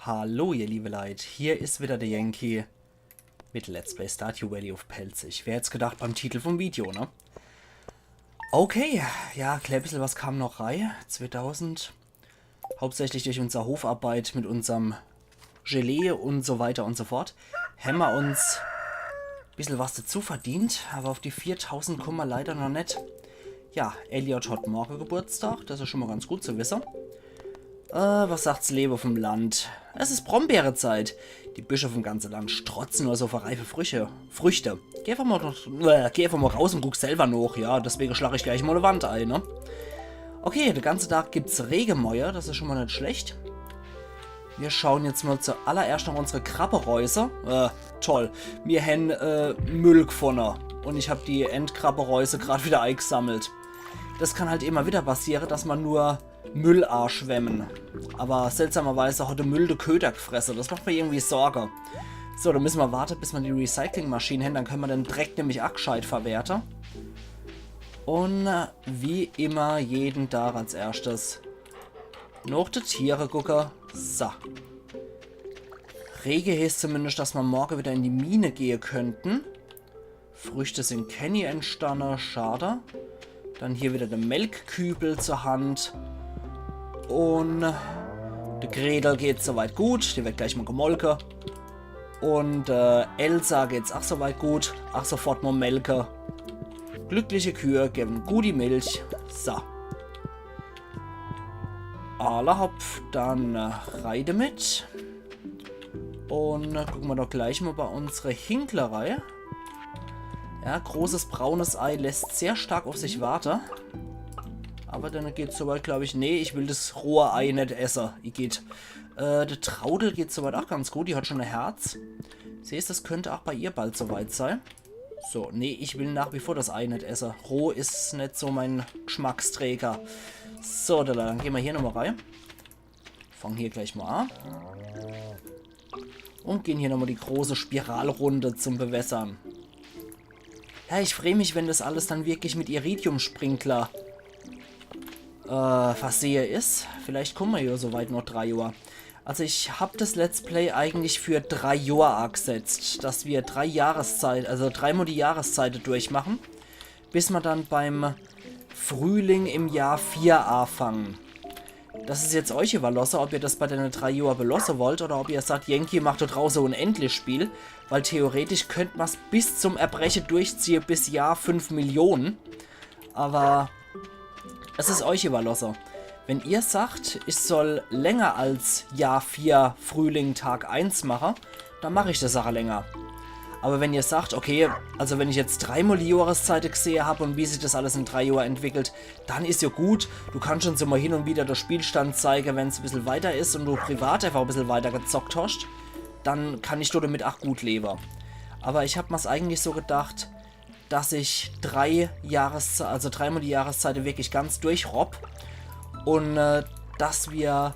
Hallo ihr liebe Leute, hier ist wieder der Yankee mit Let's Play Stardew Valley of Pelzig. Wer hätte es gedacht beim Titel vom Video, ne? Okay, ja, klar, ein bisschen was kam noch rein. 2000. Hauptsächlich durch unsere Hofarbeit mit unserem Gelee und so weiter und so fort. Haben wir uns ein bisschen was dazu verdient, aber auf die 4000 kommen wir leider noch nicht. Ja, Elliot hat morgen Geburtstag, das ist schon mal ganz gut zu wissen. Was sagt's Leben vom Land? Es ist Brombeerezeit. Die Büsche vom ganzen Land strotzen nur so für reife Früchte. Geh einfach mal raus und guck selber noch, ja. Deswegen schlage ich gleich mal eine Wand ein, ne? Okay, den ganzen Tag gibt's Regenmäuer, das ist schon mal nicht schlecht. Wir schauen jetzt mal zuallererst nach unsere Krabberäuse. Toll. Wir haben Müll gefunden. Und ich habe die Endkrabberäuse gerade wieder eingesammelt. Das kann halt immer wieder passieren, dass man nur Müll schwemmen. Aber seltsamerweise hat der Müll den Köder gefressen. Das macht mir irgendwie Sorge. So, dann müssen wir warten, bis wir die Recyclingmaschine haben. Dann können wir den Dreck nämlich auch gescheit verwerten. Und wie immer jeden Tag als erstes noch die Tiere gucken. So. Rege heißt zumindest, dass wir morgen wieder in die Mine gehen könnten. Früchte sind Kenny entstanden. Schade. Dann hier wieder der Melkkübel zur Hand. Und der Gretel geht soweit gut. Die wird gleich mal gemolken. Und Elsa geht's auch soweit gut. Ach, sofort mal melken. Glückliche Kühe geben gute Milch. So. Alle Hopf, dann Reide mit. Und gucken wir doch gleich mal bei unserer Hinklerei. Ja, großes braunes Ei lässt sehr stark auf sich warten. Aber dann geht es soweit, glaube ich, nee, ich will das rohe Ei nicht essen. Der Traudel geht soweit auch ganz gut, die hat schon ein Herz. Siehst, das könnte auch bei ihr bald soweit sein. So, nee, ich will nach wie vor das Ei nicht essen. Roh ist nicht so mein Geschmacksträger. So, dann gehen wir hier nochmal rein. Fangen hier gleich mal an. Und gehen hier nochmal die große Spiralrunde zum Bewässern. Ja, ich freue mich, wenn das alles dann wirklich mit Iridium-Sprinkler versehe ist. Vielleicht kommen wir ja soweit noch 3 Jahre. Also ich habe das Let's Play eigentlich für 3 Jahre gesetzt, dass wir 3 Jahreszeit, also 3-mal die Jahreszeiten durchmachen, bis wir dann beim Frühling im Jahr 4 anfangen. Das ist jetzt euch überlassen, ob ihr das bei den 3 Jahren belassen wollt oder ob ihr sagt, Yankee macht da draußen unendlich Spiel, weil theoretisch könnte man es bis zum Erbrechen durchziehen bis Jahr 5 Millionen. Aber es ist euch überlassen. Wenn ihr sagt, ich soll länger als Jahr 4 Frühling Tag 1 machen, dann mache ich die Sache länger. Aber wenn ihr sagt, okay, also wenn ich jetzt 3-mal die Jahreszeiten gesehen habe und wie sich das alles in 3 Jahren entwickelt, dann ist ja gut. Du kannst schon so mal hin und wieder den Spielstand zeigen, wenn es ein bisschen weiter ist und du privat einfach ein bisschen weiter gezockt hast, dann kann ich damit auch gut leben. Aber ich habe mir es eigentlich so gedacht, dass ich 3 Jahreszeiten, also 3-mal die Jahreszeiten wirklich ganz durchrobb und dass wir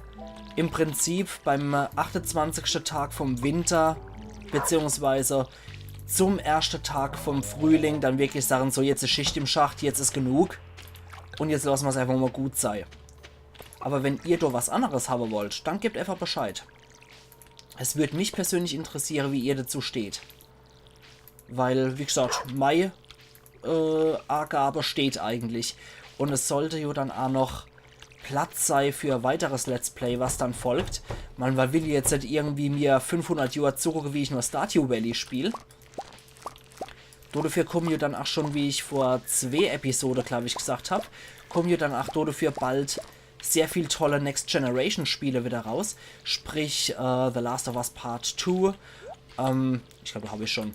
im Prinzip beim 28. Tag vom Winter beziehungsweise zum ersten Tag vom Frühling dann wirklich sagen, so jetzt ist Schicht im Schacht, jetzt ist genug und jetzt lassen wir es einfach mal gut sein. Aber wenn ihr doch was anderes haben wollt, dann gebt einfach Bescheid. Es würde mich persönlich interessieren, wie ihr dazu steht. Weil, wie gesagt, meine Angabe steht eigentlich. Und es sollte ja dann auch noch Platz sein für weiteres Let's Play, was dann folgt. Man will jetzt nicht irgendwie mir 500 Jahre zurück, wie ich nur Stardew Valley spiele. Dafür kommen ja dann auch schon, wie ich vor 2 Episoden, glaube ich, gesagt habe, kommen ja dann auch dafür bald sehr viel tolle Next Generation Spiele wieder raus. Sprich, The Last of Us Part 2. Ich glaube, da habe ich schon.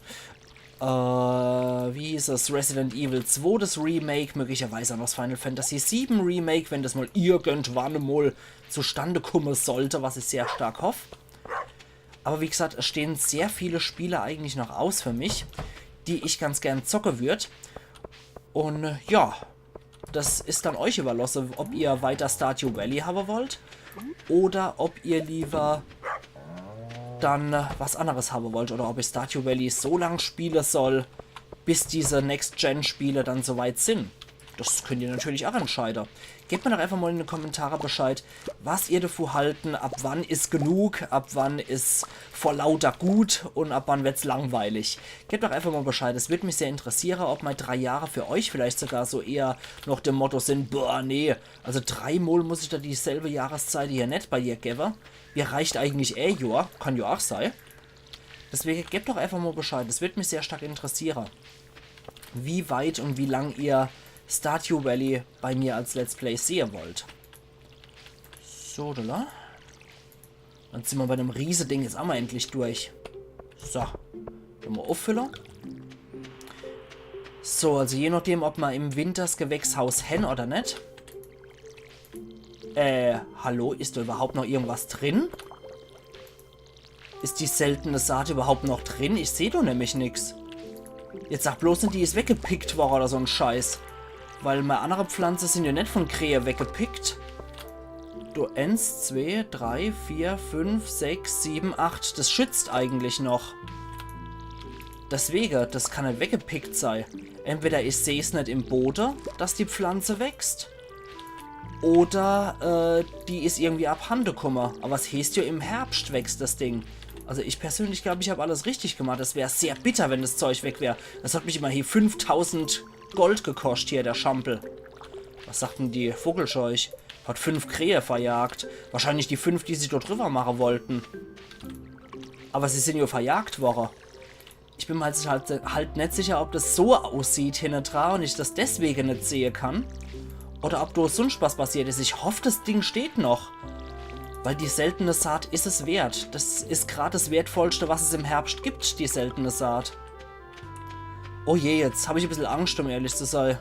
Wie hieß es? Resident Evil 2, das Remake, möglicherweise auch noch das Final Fantasy 7 Remake, wenn das mal irgendwann mal zustande kommen sollte, was ich sehr stark hoffe. Aber wie gesagt, es stehen sehr viele Spiele eigentlich noch aus für mich, die ich ganz gern zocken würde. Und ja, das ist dann euch überlassen, ob ihr weiter Stardew Valley haben wollt oder ob ihr lieber dann was anderes haben wollt oder ob ich Stardew Valley so lang spielen soll, bis diese Next-Gen-Spiele dann soweit sind. Das könnt ihr natürlich auch entscheiden. Gebt mir doch einfach mal in den Kommentaren Bescheid, was ihr davor halten, ab wann ist genug, ab wann ist vor lauter gut und ab wann wird es langweilig. Gebt doch einfach mal Bescheid, es würde mich sehr interessieren, ob mal 3 Jahre für euch vielleicht sogar so eher noch dem Motto sind, boah, nee, also 3 Mal muss ich da dieselbe Jahreszeit hier nicht bei ihr geben. Mir reicht eigentlich Jahr, kann ja auch sein. Deswegen gebt doch einfach mal Bescheid, es würde mich sehr stark interessieren, wie weit und wie lang ihr Stardew Valley bei mir als Let's Play sehen wollt. So, da. Dann sind wir bei dem Riese-Ding jetzt auch mal endlich durch. So. Dann mal auffüllen. So, also je nachdem, ob man im Winter das Gewächshaus hen oder nicht. Hallo, ist da überhaupt noch irgendwas drin? Ist die seltene Saat überhaupt noch drin? Ich sehe doch nämlich nichts. Jetzt sag bloß nicht, die ist weggepickt worden oder so ein Scheiß. Weil meine andere Pflanzen sind ja nicht von Krähe weggepickt. Du 1, 2, 3, 4, 5, 6, 7, 8. Das schützt eigentlich noch. Deswegen, das kann nicht weggepickt sein. Entweder ich sehe es nicht im Boden, dass die Pflanze wächst. Oder die ist irgendwie abhanden gekommen. Aber es heißt ja, im Herbst wächst das Ding. Also ich persönlich glaube, ich habe alles richtig gemacht. Das wäre sehr bitter, wenn das Zeug weg wäre. Das hat mich immer hier 5000 Gold gekostet, hier der Schampel. Was sagt denn die Vogelscheuch? Hat 5 Krähe verjagt. Wahrscheinlich die 5, die sie dort drüber machen wollten. Aber sie sind ja verjagt worden. Ich bin mir halt nicht sicher, ob das so aussieht hinten dran und ich das deswegen nicht sehen kann. Oder ob da sonst was passiert ist. Ich hoffe, das Ding steht noch. Weil die seltene Saat ist es wert. Das ist gerade das Wertvollste, was es im Herbst gibt, die seltene Saat. Oh je, jetzt habe ich ein bisschen Angst, um ehrlich zu sein.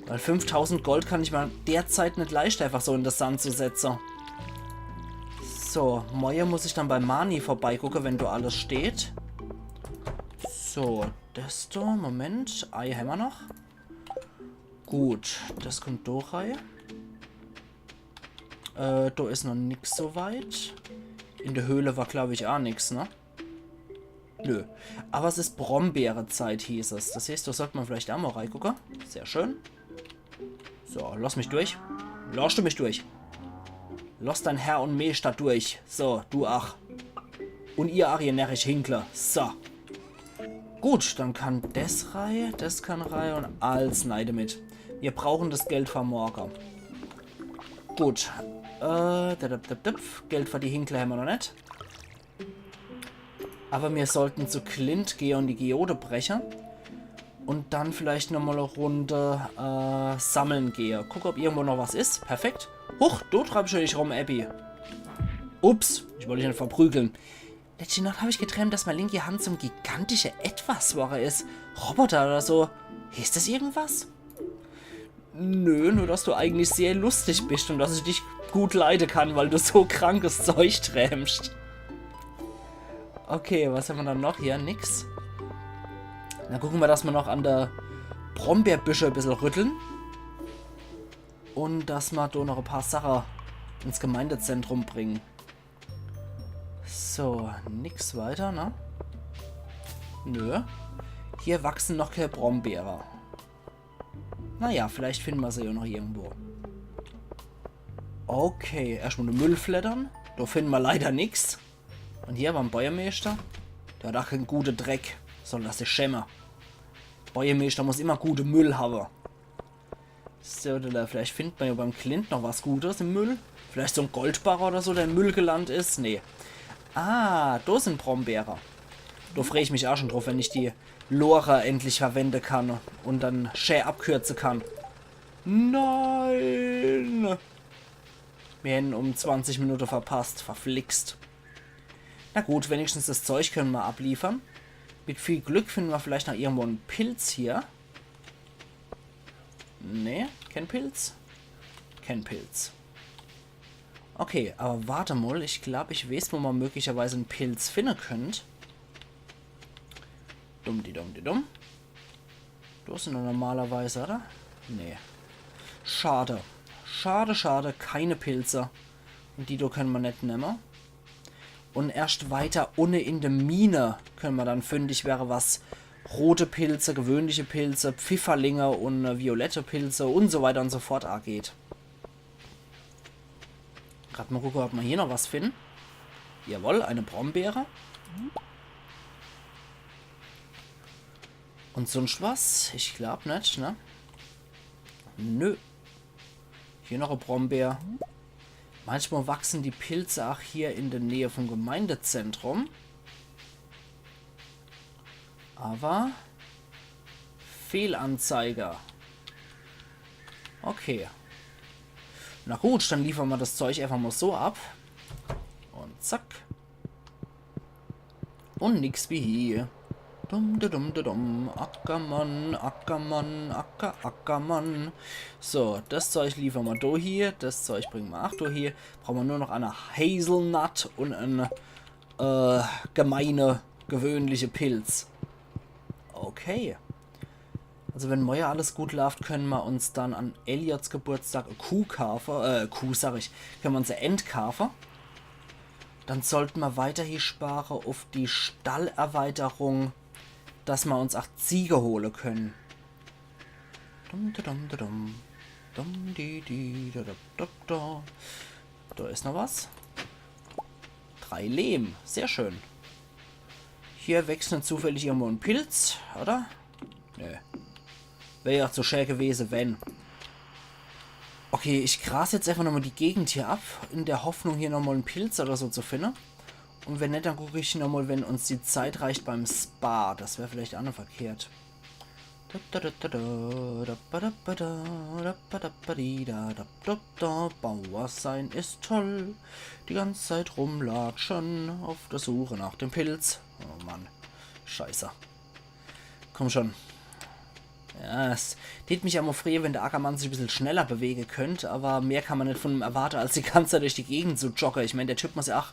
Weil 5000 Gold kann ich mir derzeit nicht leicht einfach so in das Sand zu setzen. So, morgen muss ich dann bei Mani vorbeigucken, wenn da alles steht. So, das da, Moment, Ei haben wir noch. Gut, das kommt da rein. Da ist noch nichts so weit. In der Höhle war, glaube ich, auch nichts, ne? Nö. Aber es ist Brombeerezeit, hieß es. Das heißt, da sollte man vielleicht auch mal reingucken. Sehr schön. So, lass mich durch. Lass du mich durch. Lass dein Herr und Meister durch. So, du ach. Und ihr Arie närrisch Hinkler. So. Gut, dann kann das rein, das kann rein und alles neide mit. Wir brauchen das Geld von morgen. Gut. Geld für die Hinkler haben wir noch nicht. Aber wir sollten zu Clint gehen und die Geode brechen. Und dann vielleicht nochmal eine Runde sammeln gehen. Guck, ob irgendwo noch was ist. Perfekt. Huch, du treibst dich rum, Abby. Ups, ich wollte dich nicht verprügeln. Letzte Nacht habe ich geträumt, dass meine linke Hand zum gigantische Etwas-Woche ist. Roboter oder so. Ist das irgendwas? Nö, nur dass du eigentlich sehr lustig bist und dass ich dich gut leiden kann, weil du so krankes Zeug träumst. Okay, was haben wir dann noch hier? Nix. Dann gucken wir, dass wir noch an der Brombeerbüsche ein bisschen rütteln. Und dass wir da noch ein paar Sachen ins Gemeindezentrum bringen. So, nix weiter, ne? Nö. Hier wachsen noch keine Brombeere. Naja, vielleicht finden wir sie ja noch irgendwo. Okay, erstmal eine Müllfleddern. Da finden wir leider nichts. Und hier beim Bäuermeister. Der hat auch einen guten Dreck. Soll das sich schämen. Bäuermeister muss immer gute Müll haben. So, vielleicht findet man ja beim Clint noch was Gutes im Müll. Vielleicht so ein Goldbarrer oder so, der im Müll gelandet ist. Nee. Ah, da sind Brombeere. Da freue ich mich auch schon drauf, wenn ich die Lore endlich verwenden kann und dann schön abkürzen kann. Nein! Wir hätten um 20 Minuten verpasst. Verflixt. Na gut, wenigstens das Zeug können wir abliefern. Mit viel Glück finden wir vielleicht noch irgendwo einen Pilz hier. Nee, kein Pilz. Kein Pilz. Okay, aber warte mal. Ich glaube, ich weiß, wo man möglicherweise einen Pilz finden könnte. Dumm. Du sind doch normalerweise, oder? Nee. Schade. Schade. Keine Pilze. Und die da können wir nicht nehmen. Und erst weiter unten in der Mine können wir dann fündig wäre, was rote Pilze, gewöhnliche Pilze, Pfifferlinge und violette Pilze und so weiter und so fort angeht. Gerade mal gucken, ob wir hier noch was finden. Jawohl, eine Brombeere. Und sonst was? Ich glaube nicht, ne? Nö. Hier noch eine Brombeere. Manchmal wachsen die Pilze auch hier in der Nähe vom Gemeindezentrum. Aber Fehlanzeiger. Okay. Na gut, dann liefern wir das Zeug einfach mal so ab. Und zack. Und nix wie hier. Dum, dum, dum, dum. Ackermann, Ackermann, Ackermann. So, das Zeug liefern wir da hier. Das Zeug bringen wir auch da hier. Brauchen wir nur noch eine Hazelnut und eine gemeine, gewöhnliche Pilz. Okay. Also wenn morgen alles gut läuft, können wir uns dann an Elliots Geburtstag eine Kuh kaufen. Können wir uns eine Ent kaufen. Dann sollten wir weiter hier sparen auf die Stallerweiterung, dass wir uns auch Ziege holen können. Da ist noch was. 3 Lehm. Sehr schön. Hier wächst nicht zufällig irgendwo ein Pilz, oder? Nö. Wäre ja auch so schön gewesen, wenn. Okay, ich gras jetzt einfach nochmal die Gegend hier ab, in der Hoffnung, hier nochmal einen Pilz oder so zu finden. Und wenn nicht, dann gucke ich nochmal, wenn uns die Zeit reicht beim Spa. Das wäre vielleicht auch noch verkehrt. Bauer sein ist toll. Die ganze Zeit rumlatschen auf der Suche nach dem Pilz. Oh Mann. Scheiße. Komm schon. Ja, es tät mich aber früher, wenn der Ackermann sich ein bisschen schneller bewegen könnte, aber mehr kann man nicht von ihm erwarten, als die ganze Zeit durch die Gegend zu joggen. Ich meine, der Typ muss ja auch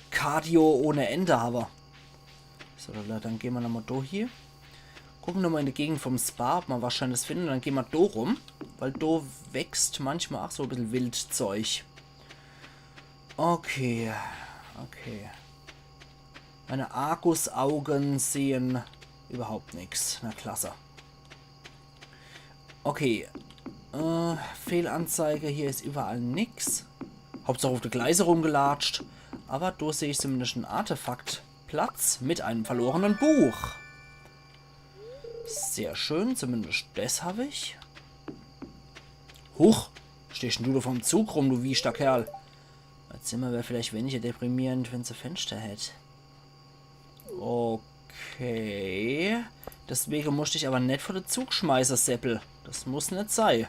Cardio ohne Ende haben. So, dann gehen wir nochmal da hier. Gucken nochmal in die Gegend vom Spa, ob man wahrscheinlich das finden. Dann gehen wir da rum, weil da wächst manchmal auch so ein bisschen Wildzeug. Okay, okay. Meine Argusaugen sehen überhaupt nichts. Na klasse. Okay. Fehlanzeige, hier ist überall nichts. Hauptsache auf der Gleise rumgelatscht. Aber da sehe ich zumindest einen Artefaktplatz mit einem verlorenen Buch. Sehr schön, zumindest das habe ich. Huch, stehst du da vom Zug rum, du wiechter Kerl. Das Zimmer wäre vielleicht weniger deprimierend, wenn sie Fenster hätte. Okay. Deswegen musste ich aber nicht vor den Zug schmeißen, Seppel. Das muss nicht sein.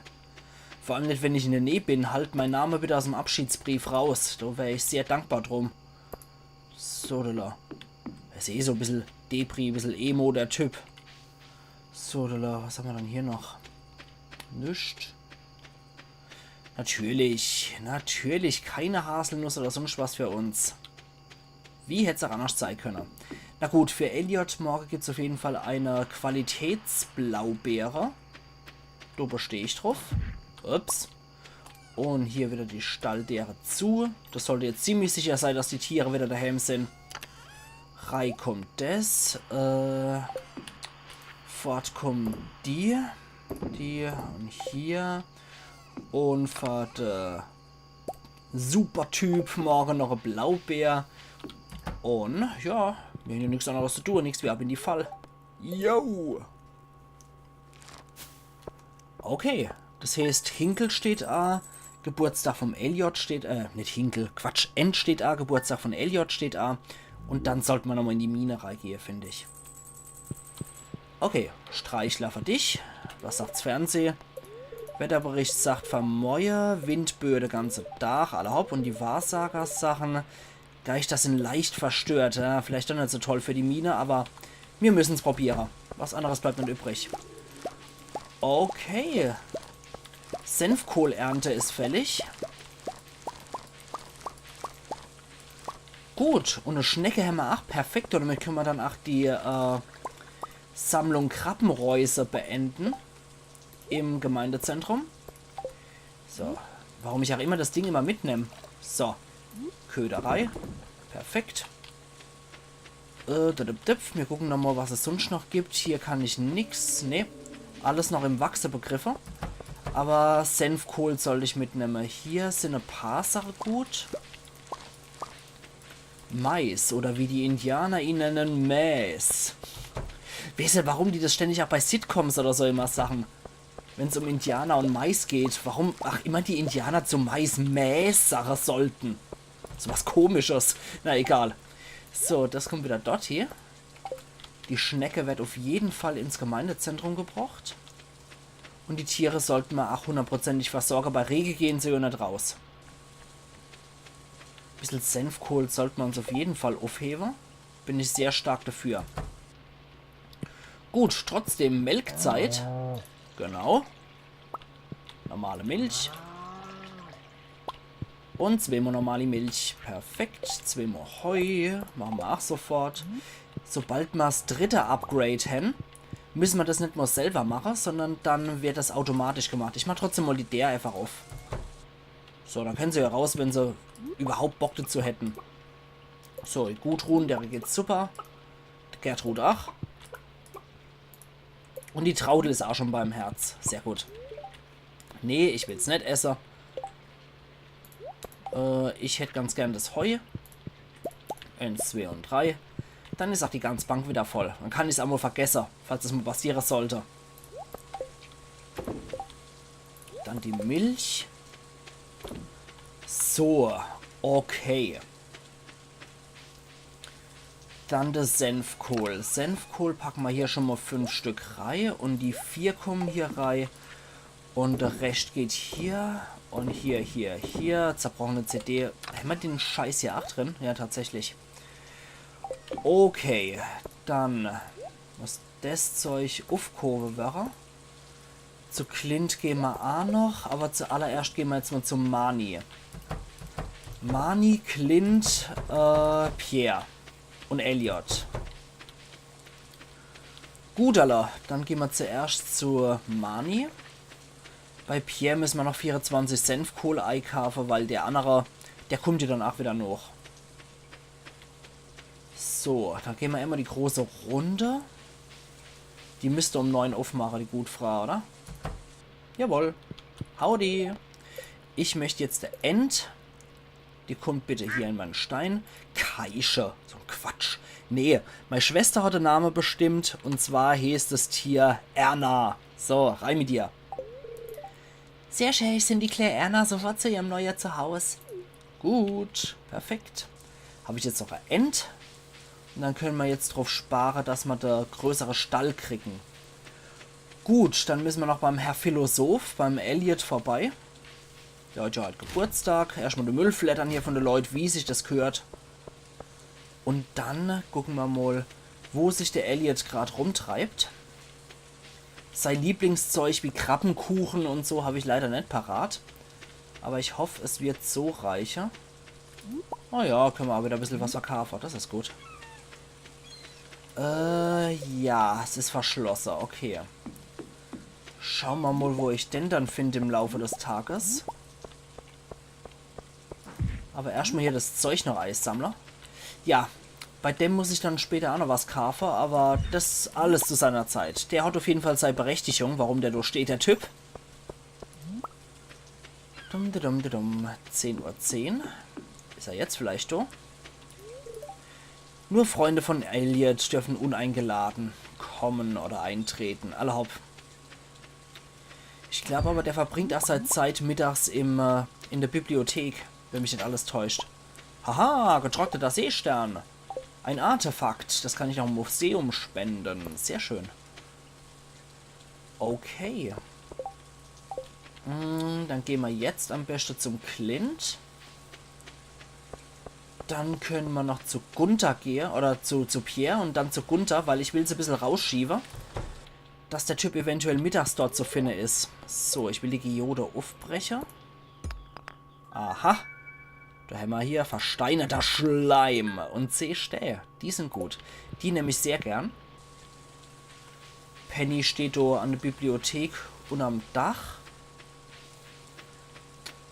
Vor allem nicht, wenn ich in der Nähe bin. Halt mein Name bitte aus dem Abschiedsbrief raus. Da wäre ich sehr dankbar drum. So, da. Er ist eh so ein bisschen Depri, ein bisschen Emo, der Typ. So, da. Was haben wir dann hier noch? Nichts. Natürlich keine Haselnuss oder sonst was für uns. Wie hätte es auch anders sein können? Na gut, für Elliot morgen gibt es auf jeden Fall eine Qualitätsblaubeere. Da bestehe ich drauf. Ups. Und hier wieder die Stalldeere zu. Das sollte jetzt ziemlich sicher sein, dass die Tiere wieder daheim sind. Rei kommt das. Fort kommen die. Die und hier. Und fort super Typ. Morgen noch ein Blaubeer. Und ja, wir haben ja nichts anderes zu tun. Nichts wie ab in die Fall. Yo! Okay. Das heißt, Hinkel steht A. Geburtstag vom Elliot steht, nicht Hinkel, Quatsch, End steht A, Geburtstag von Elliot steht A. Und dann sollte man nochmal in die Mine reingehen, finde ich. Okay, Streichler für dich. Was sagt's Fernsehen? Wetterbericht sagt vermäue, Windböe der ganze Tag, alle hopp. Und die Wahrsagersachen, Geister sind leicht verstört. Ja, vielleicht doch nicht so toll für die Mine, aber wir müssen es probieren. Was anderes bleibt nicht übrig. Okay. Senfkohlernte ist fällig. Gut, und eine Schnecke haben wir auch perfekt. Und damit können wir dann auch die Sammlung Krabbenräuse beenden. Im Gemeindezentrum. So, warum ich auch immer das Ding immer mitnehme. So, Köderei. Perfekt. Wir gucken nochmal, was es sonst noch gibt. Hier kann ich nix. Ne, alles noch im Wachse begriffen. Aber Senfkohl sollte ich mitnehmen. Hier sind ein paar Sachen gut. Mais, oder wie die Indianer ihn nennen, Mais. Weißt du, warum die das ständig auch bei Sitcoms oder so immer sagen? Wenn es um Indianer und Mais geht. Warum, immer die Indianer zum Mais sagen sollten. So was Komisches. Na, egal. So, das kommt wieder dort hier. Die Schnecke wird auf jeden Fall ins Gemeindezentrum gebracht. Und die Tiere sollten wir auch hundertprozentig versorgen. Bei Regen gehen sie ja nicht raus. Ein bisschen Senfkohl sollten wir uns auf jeden Fall aufheben. Bin ich sehr stark dafür. Gut, trotzdem Melkzeit. Genau. Normale Milch. Und zweimal normale Milch. Perfekt. Zweimal Heu. Machen wir auch sofort. Sobald wir das dritte Upgrade haben, müssen wir das nicht mal selber machen, sondern dann wird das automatisch gemacht. Ich mache trotzdem mal die der einfach auf. So, dann können sie ja raus, wenn sie überhaupt Bock dazu hätten. So, Gudrun, der geht super. Gertrud auch. Und die Traudel ist auch schon beim Herz. Sehr gut. Nee, ich will es nicht essen. Ich hätte ganz gern das Heu. 1, 2 und 3. Dann ist auch die ganze Bank wieder voll. Dann kann ich es einmal vergessen, falls es mal passieren sollte. Dann die Milch. So, okay. Dann das Senfkohl. Senfkohl packen wir hier schon mal 5 Stück rein. Und die 4 kommen hier rein. Und der Rest geht hier. Und hier, hier, hier. Zerbrochene CD. Haben wir den Scheiß hier auch drin? Ja, tatsächlich. Okay. Dann muss das Zeug aufgehoben werden. Zu Clint gehen wir auch noch. Aber zuallererst gehen wir jetzt mal zum Mani. Mani, Clint, Pierre. Und Elliot. Gut, Allah. Dann gehen wir zuerst zu Mani. Bei Pierre müssen wir noch 24 Senfkohl einkaufen, weil der andere, der kommt ja dann auch wieder noch. So, dann gehen wir immer die große Runde. Die müsste um 9 aufmachen, die Gutfrau, oder? Jawohl. Howdy. Ich möchte jetzt der End. Die kommt bitte hier in meinen Stein. Kaische. So ein Quatsch. Nee, meine Schwester hat den Namen bestimmt. Und zwar hieß das Tier Erna. So, rein mit dir. Sehr schön, sind die Claire Erna sofort zu ihrem neuen Zuhause. Gut, perfekt. Habe ich jetzt noch ein End. Und dann können wir jetzt drauf sparen, dass wir da größere Stall kriegen. Gut, dann müssen wir noch beim Herr Philosoph, beim Elliot vorbei. Der hat ja halt Geburtstag. Erstmal die Müllflattern hier von den Leuten, wie sich das gehört. Und dann gucken wir mal, wo sich der Elliot gerade rumtreibt. Sein Lieblingszeug wie Krabbenkuchen und so habe ich leider nicht parat. Aber ich hoffe, es wird so reicher. Oh ja, können wir aber wieder ein bisschen was verkaufen. Das ist gut. Ja, es ist verschlossen. Okay. Schauen wir mal, wo ich den dann finde im Laufe des Tages. Aber erstmal hier das Zeug noch Eissammler. Ja, bei dem muss ich dann später auch noch was kaufen, aber das alles zu seiner Zeit. Der hat auf jeden Fall seine Berechtigung, warum der da steht, der Typ. 10:10 Uhr. Ist er jetzt vielleicht da? Nur Freunde von Elliot dürfen uneingeladen kommen oder eintreten. Allerhaupt. Ich glaube aber, der verbringt auch seit Zeit mittags in der Bibliothek, wenn mich nicht alles täuscht. Haha, getrockneter Seestern. Ein Artefakt. Das kann ich auch im Museum spenden. Sehr schön. Okay. Dann gehen wir jetzt am besten zum Clint. Dann können wir noch zu Gunther gehen. Oder zu Pierre und dann zu Gunther, weil ich will es ein bisschen rausschieben. Dass der Typ eventuell mittags dort zu finden ist. So, ich will die Geode aufbrechen. Aha. Da haben wir hier versteinerter Schleim und Seestähe. Die sind gut. Die nehme ich sehr gern. Penny steht da an der Bibliothek und am Dach.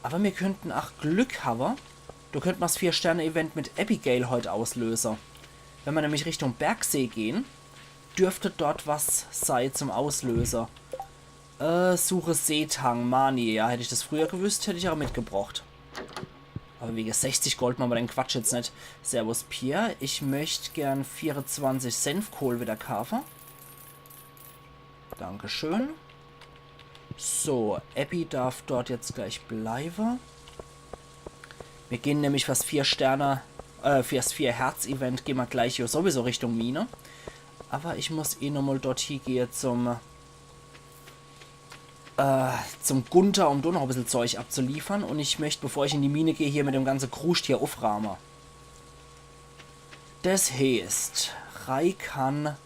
Aber wir könnten auch Glück haben. Du könntest das 4-Sterne-Event mit Abigail heute auslösen. Wenn wir nämlich Richtung Bergsee gehen, dürfte dort was sein zum Auslöser. Suche Seetang, Mani. Ja, hätte ich das früher gewusst, hätte ich auch mitgebracht. Aber wegen 60 Gold machen wir den Quatsch jetzt nicht. Servus Pierre, ich möchte gern 24 Senfkohl wieder kaufen. Dankeschön. So, Abby darf dort jetzt gleich bleiben. Wir gehen nämlich fürs 4 Sterne, fürs 4 Herz-Event gehen wir gleich hier sowieso Richtung Mine. Aber ich muss eh nochmal dort hier gehen zum Gunther, um da noch ein bisschen Zeug abzuliefern. Und ich möchte, bevor ich in die Mine gehe, hier mit dem ganzen Kruscht hier aufrahmen. Das heißt, Rai kann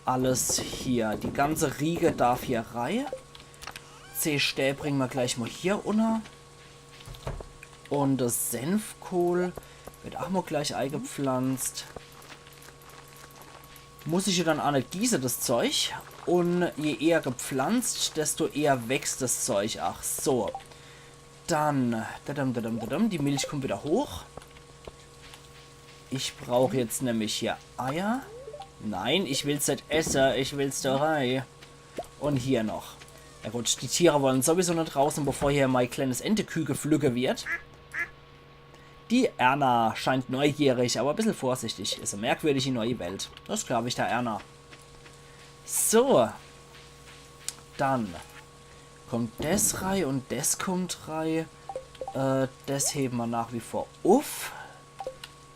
alles hier. Die ganze Riege darf hier rein. C-Stäb bringen wir gleich mal hier unter. Und das Senfkohl wird auch mal gleich eingepflanzt. Muss ich ja dann auch nicht gießen, das Zeug. Und je eher gepflanzt, desto eher wächst das Zeug. Ach so. Dann, die Milch kommt wieder hoch. Ich brauche jetzt nämlich hier Eier. Nein, ich will es nicht essen, ich will es da rein. Und hier noch. Ja gut, die Tiere wollen sowieso nicht draußen, bevor hier mein kleines Enteküge flügge wird. Die Erna scheint neugierig, aber ein bisschen vorsichtig. Ist eine merkwürdige neue Welt. Das glaube ich der Erna. So. Dann kommt das rein und das kommt rein. Das heben wir nach wie vor auf.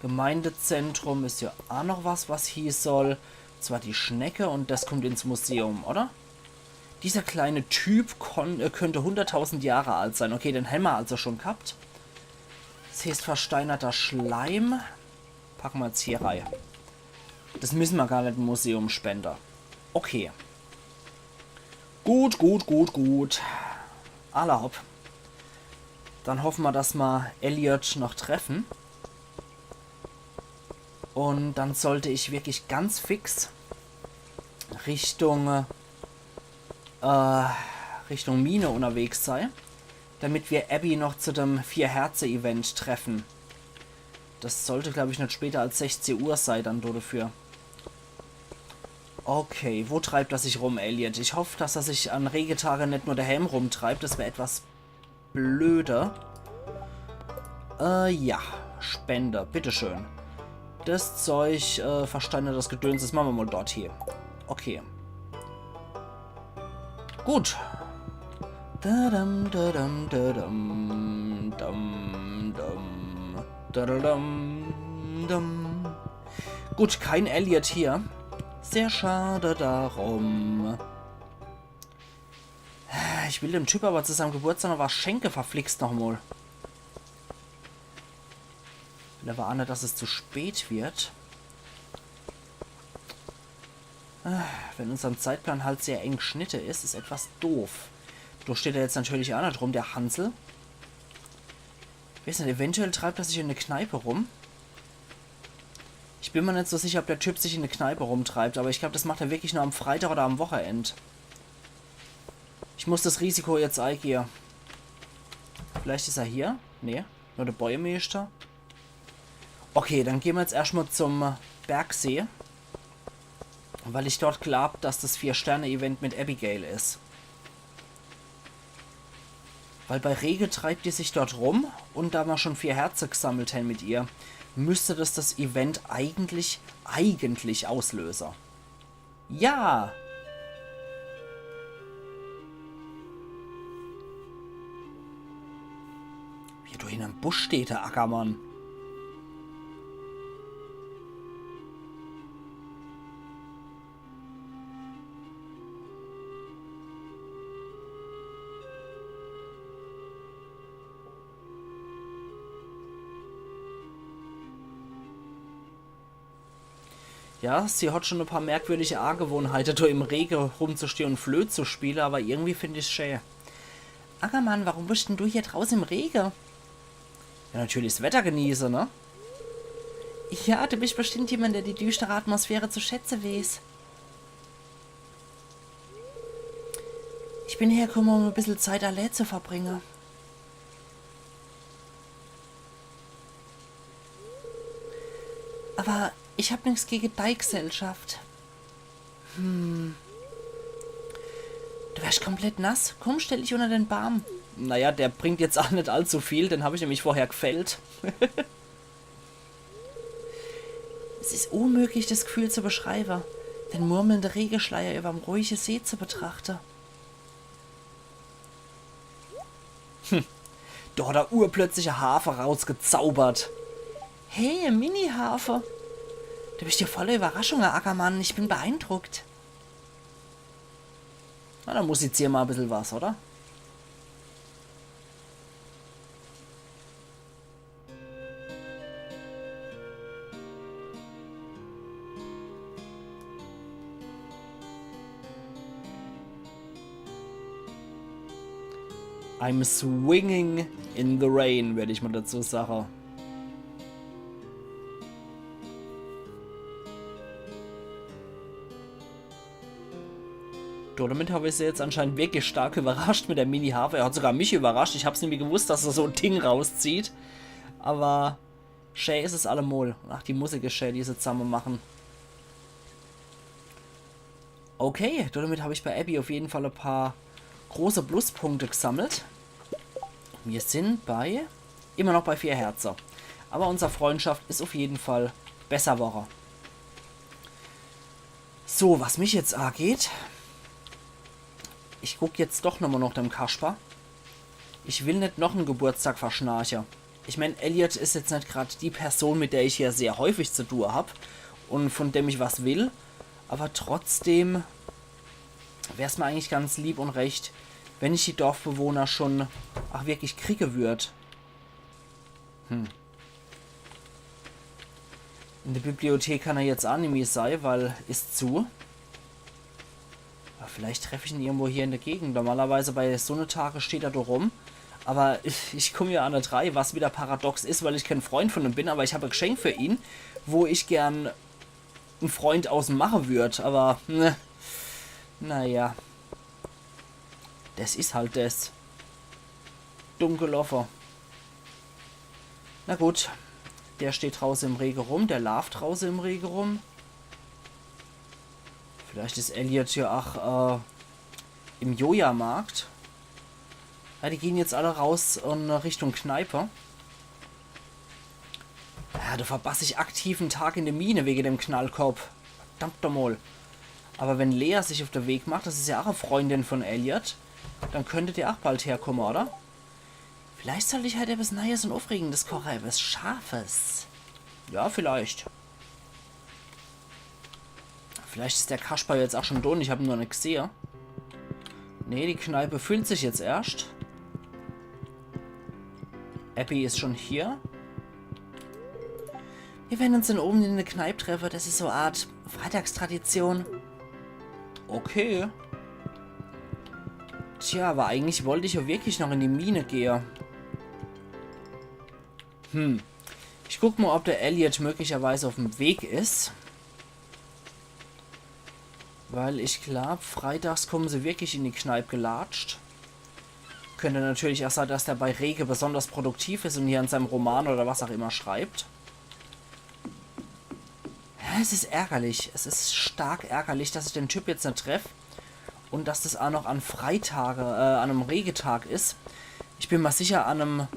Gemeindezentrum ist ja auch noch was hier soll. Zwar die Schnecke und das kommt ins Museum, oder? Dieser kleine Typ könnte 100.000 Jahre alt sein. Okay, den haben wir also schon gehabt. Das heißt versteinerter Schleim. Packen wir jetzt hier rein. Das müssen wir gar nicht im Museum spenden. Okay. Gut. Allerhopp. Dann hoffen wir, dass wir Elliot noch treffen. Und dann sollte ich wirklich ganz fix Richtung Mine unterwegs sein, damit wir Abby noch zu dem 4-Herze-Event treffen. Das sollte, glaube ich, nicht später als 16 Uhr sein, dann dafür. Okay, wo treibt er sich rum, Elliot? Ich hoffe, dass er sich an Regetagen nicht nur daheim rumtreibt. Das wäre etwas blöder. Ja. Spender, bitteschön. Das Zeug, versteinertes Gedöns, das machen wir mal dort hier. Okay. Gut. Gut, kein Elliot hier. Sehr schade darum. Ich will dem Typ aber zu seinem Geburtstag noch was schenken, verflixt nochmal. Will aber auch nicht, dass es zu spät wird. Wenn unser Zeitplan halt sehr eng geschnitten ist, ist etwas doof. Da steht er jetzt natürlich auch nicht rum, der Hansel. Ich weiß nicht, eventuell treibt er sich in eine Kneipe rum. Ich bin mir nicht so sicher, ob der Typ sich in eine Kneipe rumtreibt, aber ich glaube, das macht er wirklich nur am Freitag oder am Wochenende. Ich muss das Risiko jetzt eingehen. Vielleicht ist er hier? Nee, nur der Bäumeister. Okay, dann gehen wir jetzt erstmal zum Bergsee. Weil ich dort glaube, dass das 4-Sterne-Event mit Abigail ist. Weil bei Rege treibt die sich dort rum und da wir schon 4 Herze gesammelt haben mit ihr, müsste das Event eigentlich auslösen. Ja! Wie du in einem Busch steht, der Ackermann. Ja, sie hat schon ein paar merkwürdige Angewohnheiten, da im Regen rumzustehen und Flöte zu spielen, aber irgendwie finde ich es schön. Ackermann, warum bist denn du hier draußen im Regen? Ja, natürlich das Wetter genießen, ne? Ja, du bist bestimmt jemand, der die düstere Atmosphäre zu schätzen weiß. Ich bin hergekommen, um ein bisschen Zeit allein zu verbringen. Aber Ich habe nichts gegen Deichgesellschaft. Du wärst komplett nass. Komm, stell dich unter den Baum. Naja, der bringt jetzt auch nicht allzu viel. Den habe ich nämlich vorher gefällt. Es ist unmöglich, das Gefühl zu beschreiben. Den murmelnden Regenschleier über dem ruhigen See zu betrachten. Da hat der urplötzliche Hafer rausgezaubert. Hey, Mini-Hafer. Du bist ja voller Überraschung, Herr Ackermann. Ich bin beeindruckt. Na, dann musizier mal ein bisschen was, oder? I'm swinging in the rain, werde ich mal dazu sagen. Damit habe ich sie jetzt anscheinend wirklich stark überrascht mit der Mini-Harfe. Er hat sogar mich überrascht. Ich habe es nämlich gewusst, dass er so ein Ding rauszieht. Aber schön ist es allemal. Ach, die Musik ist schön, die sie zusammen machen. Okay, damit habe ich bei Abby auf jeden Fall ein paar große Pluspunkte gesammelt. Wir sind immer noch bei 4 Herzen. Aber unsere Freundschaft ist auf jeden Fall besser geworden. So, was mich jetzt angeht... Ich gucke jetzt doch nochmal nach dem Kasper. Ich will nicht noch einen Geburtstag verschnarchen. Ich meine, Elliot ist jetzt nicht gerade die Person, mit der ich hier sehr häufig zu tun habe. Und von dem ich was will. Aber trotzdem wäre es mir eigentlich ganz lieb und recht, wenn ich die Dorfbewohner schon wirklich kriege würde. In der Bibliothek kann er jetzt auch nicht mehr sein, weil ist zu. Vielleicht treffe ich ihn irgendwo hier in der Gegend. Normalerweise bei Sonntage steht er da rum. Aber ich komme ja an der 3, was wieder paradox ist, weil ich kein Freund von ihm bin. Aber ich habe ein Geschenk für ihn, wo ich gern einen Freund aus ihm machen würde. Aber, ne, naja. Das ist halt das. Dumm gelaufen. Na gut. Der steht draußen im Regen rum. Der larvt draußen im Regen rum. Vielleicht ist Elliot ja auch im Joja-Markt. Ja, die gehen jetzt alle raus in Richtung Kneipe. Ja, da verpasse ich aktiv einen Tag in der Mine wegen dem Knallkorb. Verdammt nochmal. Aber wenn Lea sich auf den Weg macht, das ist ja auch eine Freundin von Elliot, dann könnte der auch bald herkommen, oder? Vielleicht sollte ich halt etwas Neues und Aufregendes kochen, etwas Scharfes. Ja, vielleicht. Vielleicht ist der Kasper jetzt auch schon da und ich habe ihn noch nicht gesehen. Ne, die Kneipe füllt sich jetzt erst. Abby ist schon hier. Wir werden uns dann oben in der Kneipe treffen. Das ist so eine Art Freitagstradition. Okay. Tja, aber eigentlich wollte ich ja wirklich noch in die Mine gehen. Ich guck mal, ob der Elliot möglicherweise auf dem Weg ist. Weil ich glaube, freitags kommen sie wirklich in die Kneipe gelatscht. Könnte natürlich auch sein, dass der bei Rege besonders produktiv ist und hier an seinem Roman oder was auch immer schreibt. Ja, es ist ärgerlich. Es ist stark ärgerlich, dass ich den Typ jetzt nicht treffe. Und dass das auch noch an Freitage, an einem Regetag ist. Ich bin mal sicher, an einem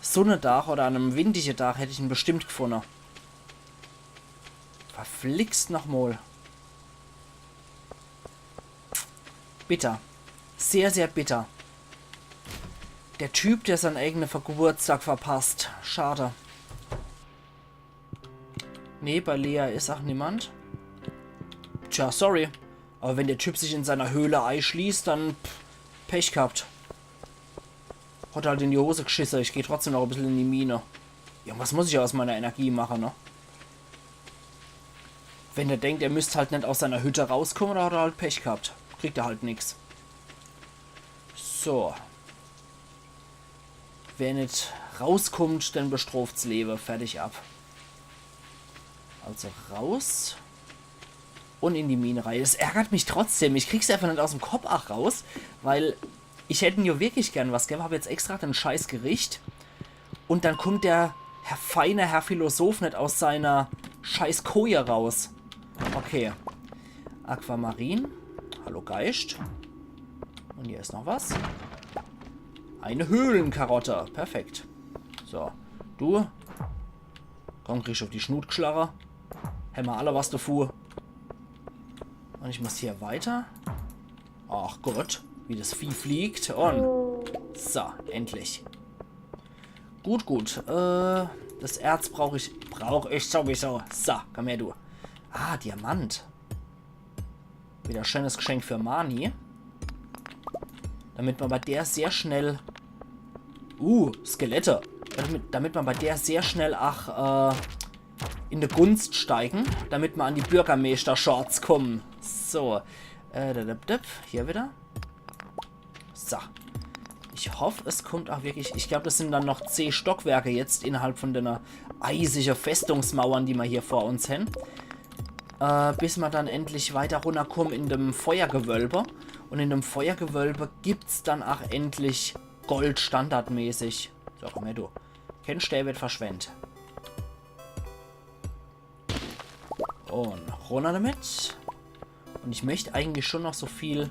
Sonnendach oder an einem windigen Tag hätte ich ihn bestimmt gefunden. Verflixt nochmal. Bitter. Sehr, sehr bitter. Der Typ, der seinen eigenen Geburtstag verpasst. Schade. Nee, bei Lea ist auch niemand. Tja, sorry. Aber wenn der Typ sich in seiner Höhle einschließt, dann Pech gehabt. Hat halt in die Hose geschissen. Ich gehe trotzdem noch ein bisschen in die Mine. Irgendwas muss ich ja aus meiner Energie machen, ne? Wenn er denkt, er müsste halt nicht aus seiner Hütte rauskommen, dann hat er halt Pech gehabt. Kriegt er halt nichts. So. Wer nicht rauskommt, dann bestraft's Leben. Fertig ab. Also raus. Und in die Mine rein. Das ärgert mich trotzdem. Ich krieg's einfach nicht aus dem Kopf auch raus. Weil ich hätte ja wirklich gern was gegeben. Habe jetzt extra ein scheiß Gericht. Und dann kommt der feine Herr Philosoph nicht aus seiner scheiß Koje raus. Okay. Aquamarin. Hallo Geist. Und hier ist noch was. Eine Höhlenkarotte. Perfekt. So. Du. Komm, kriegst du auf die Schnutschlarre. Hämmer alle, was du fuhr. Und ich muss hier weiter. Ach Gott, wie das Vieh fliegt. Und so, endlich. Gut, gut. Das Erz brauche ich sowieso. So, komm her, du. Ah, Diamant. Wieder schönes Geschenk für Mani. Damit man bei der sehr schnell... Skelette. Damit man bei der sehr schnell, in die Gunst steigen. Damit man an die Bürgermeister-Shorts kommen. So. Hier wieder. So. Ich hoffe, es kommt auch wirklich... Ich glaube, das sind dann noch 10 Stockwerke jetzt innerhalb von den eisigen Festungsmauern, die wir hier vor uns haben. Bis wir dann endlich weiter runterkommen in dem Feuergewölbe. Und in dem Feuergewölbe gibt es dann auch endlich Gold standardmäßig. So, komm her, du. Kennst du, der wird verschwendet. Und runter damit. Und ich möchte eigentlich schon noch so viel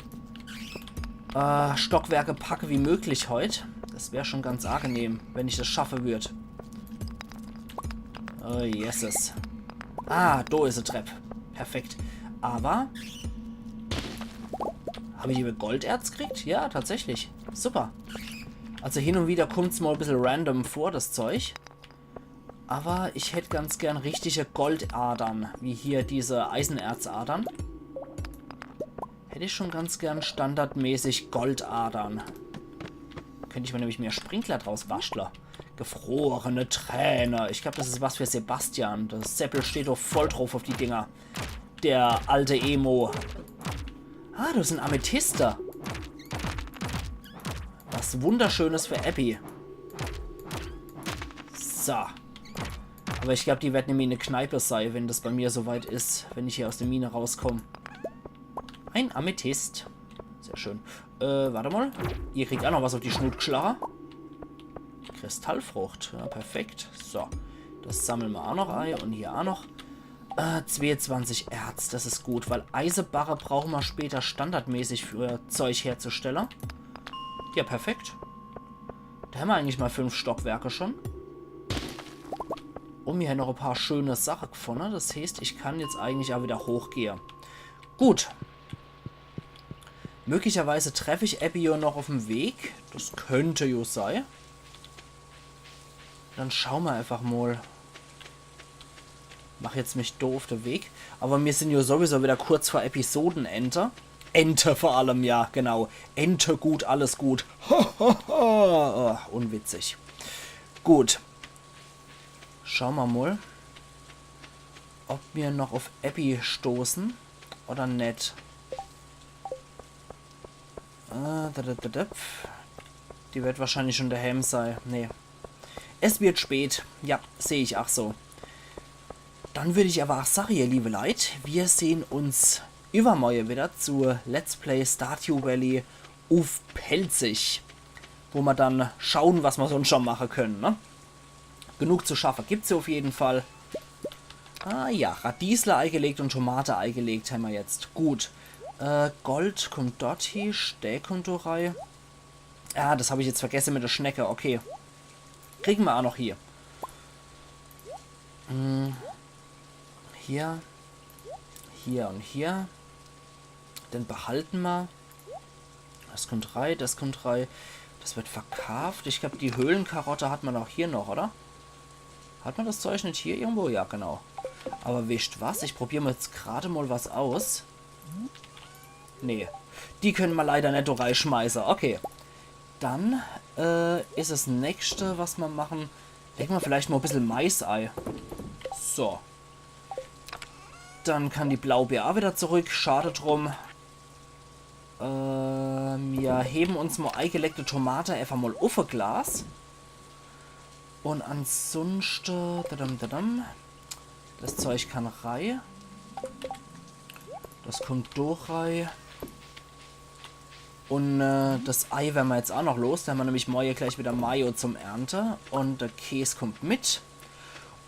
Stockwerke packen wie möglich heute. Das wäre schon ganz angenehm, wenn ich das schaffen würde. Oh, yeses. Ah, da ist eine Treppe. Perfekt. Aber... Habe ich hier Golderz gekriegt? Ja, tatsächlich. Super. Also hin und wieder kommt es mal ein bisschen random vor, das Zeug. Aber ich hätte ganz gern richtige Goldadern. Wie hier diese Eisenerzadern. Hätte ich schon ganz gern standardmäßig Goldadern. Könnte ich mir nämlich mehr Sprinkler draus basteln. Gefrorene Träne. Ich glaube, das ist was für Sebastian. Das Seppel steht doch voll drauf auf die Dinger. Der alte Emo. Ah, das sind Amethyster. Was Wunderschönes für Abby. So. Aber ich glaube, die wird nämlich eine Kneipe sein, wenn das bei mir soweit ist. Wenn ich hier aus der Mine rauskomme. Ein Amethyst. Sehr schön. Warte mal. Ihr kriegt auch noch was auf die Schnutschlache. Kristallfrucht. Ja, perfekt. So. Das sammeln wir auch noch ein. Und hier auch noch. 22 Erz. Das ist gut, weil Eisenbarre brauchen wir später standardmäßig für Zeug herzustellen. Ja, perfekt. Da haben wir eigentlich mal 5 Stockwerke schon. Und wir haben noch ein paar schöne Sachen gefunden. Das heißt, ich kann jetzt eigentlich auch wieder hochgehen. Gut. Möglicherweise treffe ich Abby noch auf dem Weg. Das könnte ja sein. Dann schauen wir einfach mal. Mach jetzt mich doof den Weg. Aber wir sind ja sowieso wieder kurz vor Episodenende. Ente vor allem, ja, genau. Ente gut, alles gut. Oh, unwitzig. Gut. Schauen wir mal, ob wir noch auf Abby stoßen oder nicht. Die wird wahrscheinlich schon daheim sein. Nee. Es wird spät. Ja, sehe ich auch so. Dann würde ich aber auch sagen, ihr liebe Leute, wir sehen uns übermorgen wieder zu Let's Play Stardew Valley auf Pelzig. Wo wir dann schauen, was wir sonst schon machen können, ne? Genug zu schaffen gibt es auf jeden Fall. Ah ja, Radiesler eingelegt und Tomate eingelegt haben wir jetzt. Gut. Gold kommt dort hier, Stäh kommt da rein. Ja, das habe ich jetzt vergessen mit der Schnecke. Okay. Kriegen wir auch noch hier. Hier. Hier und hier. Den behalten wir. Das kommt rein, das kommt rein. Das wird verkauft. Ich glaube, die Höhlenkarotte hat man auch hier noch, oder? Hat man das Zeug nicht hier irgendwo? Ja, genau. Aber wisst was? Ich probiere mir jetzt gerade mal was aus. Nee. Die können wir leider nicht reinschmeißen. Okay. Dann ist das nächste, was wir machen. Legen wir vielleicht mal ein bisschen Mais-Ei. So. Dann kann die Blaubeer auch wieder zurück. Schade drum. Wir heben uns mal eingeleckte Tomate einfach mal auf ein Glas. Und ansonsten... Das Zeug kann rein. Das kommt durch rein. Und das Ei werden wir jetzt auch noch los. Da haben wir nämlich morgen gleich wieder Mayo zum Ernte. Und der Käse kommt mit.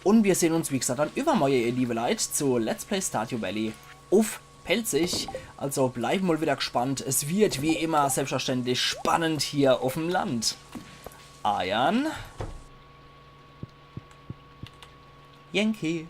Und wir sehen uns, wie gesagt, dann übermorgen, ihr liebe Leute, zu Let's Play Stardew Valley auf Pelzig. Also bleiben wir wieder gespannt. Es wird wie immer selbstverständlich spannend hier auf dem Land. Ayan. Yankee.